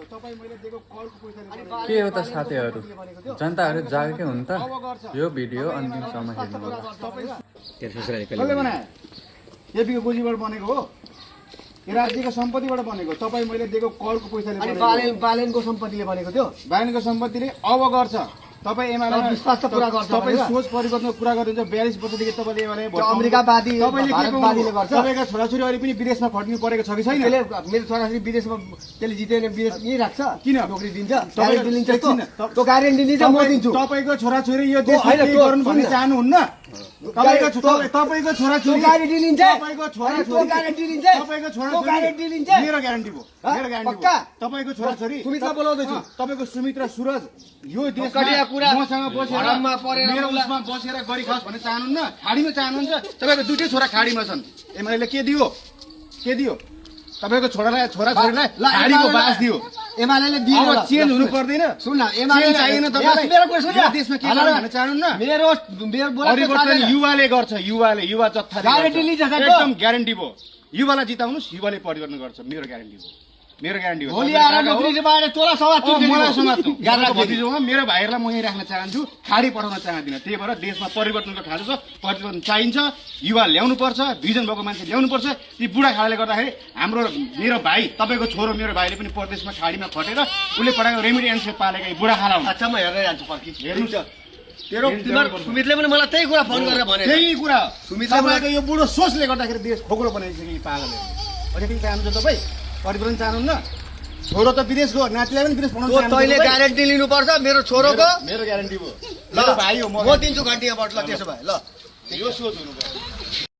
के हो त साथीहरू, जनताहरू जागेकै हुन् त। यो भिडियो अन्तिमसम्म हेर्नुहोला। कसले बनाए? एपीको गोजीबाट बनेको हो, यो राज्यको सम्पत्तिबाट बनेको। तपाईँ मैले दिएको कलको पैसाले बनेको। बालेनको सम्पत्तिले बनेको थियो। बालेनको सम्पत्तिले अब गर्छ। तपाईँ एमाले विश्वास त पुरा गर्छ। तपाईँ सोच परिवर्तनको कुरा गर्नुहुन्छ। 42 वर्षदेखि तपाईँले एमाले अमेरिकावादी भारतवादीले गर्छ। तपाईँका छोराछोरी अहिले पनि विदेशमा फर्किनु परेको छ कि छैन? त्यसले मेरो छोराछोरी विदेशमा त्यसले जितेन विदेश यहीँ राख्छ। किन नोकरी दिन्छ? ग्यारेन्टी लिन्छ। त्यो ग्यारेन्टी दिन्छ, म दिन्छु। तपाईँको छोराछोरी यो देशमा केही गर्नु भन्ने चाहनुहुन्न? तपाईँको छोराछोरी ग्यारेन्टी लिन्छ। तपाईँको छोराछोरी ग्यारेन्टी लिन्छ। तपाईँको ग्यारेन्टी छोराछोरी लिन्छ। मेरो ग्यारेन्टी हो, मेरो ग्यारेन्टी पक्का? हो। तपाईँको छोराछोरी सुमितलाई बोलाउँदैछु। तपाईँको सुमित र सुरज यो देशमा कटिया कुरा मसँग बसेर हराममा परेर मेरो उसमा बसेर गरी खाओस् भन्ने चाहनुहुन्न? खाडीमा चाहनुहुन्छ? तपाईँको दुईटै छोरा खाडीमा छन्। एमाले के दियो? के दियो? तपाईँको छोराछोरीलाई खाडीको बास दियो। एमाले दियो। अब चेन्ज हुनु पर्दैन? सुन न, एमाले चाहिएन तपाईँलाई? मेरो कुरा सुन न। यो देशमा के गर्नु भन्ने चाहनुहुन्न? मेरो परिवर्तन युवाले गर्छ। युवा जत्था ग्यारेन्टी लिन्छ सर। एकदम ग्यारेन्टी भयो। युवालाई जिताउनुस्, युवाले परिवर्तन गर्छ। मेरो ग्यारेन्टी हो, मेरो ग्यारेन्टी हो। भोलि आएर नोकरी बाहिर तोला समात्छु। मलाई समात्नु। मेरो भतिजोमा मेरो भाइहरूलाई म यहीँ राख्न चाहन्छु, खाडी पठाउन चाहदिनँ। त्यही भएर देशमा परिवर्तनको खाँचो छ, परिवर्तन चाहिन्छ। युवा ल्याउनुपर्छ, भिजन भएको मान्छे ल्याउनुपर्छ। ती बुढा खाडाले गर्दाखेरि मेरो भाइ, तपाईँको छोरो मेरो भाइले पनि परदेशमा खाडीमा खटेर उसले पठाएको रेमिटेन्स पालेका बुढा खाला हुन्। अच्छा, म हेर्दै जान्छु पर्खी। हेर्नुहोस्, सुमितले पनि मलाई त्यही कुरा फोन गरेर भने। त्यही कुरा सुमितले तपाईँको यो बुढो सोचले गर्दाखेरि देश खोक्रो बनाइसक्यो पागलले। अहिले के चाहनुहुन्छ तपाईँ? परिवर्तन चाहनुहुन्न? छोरो त विदेश गयो, नातिलाई पनि विदेश पठाउनु चाहनुहुन्छ? तैँले ग्यारेन्टी लिनुपर्छ मेरो छोरोको। मेरो ग्यारेन्टी हो, ल मेरो भाइ हो। म दिन्छु घन्टीबाट। ल त्यसो भए ल यो सोच हुनु पर्यो।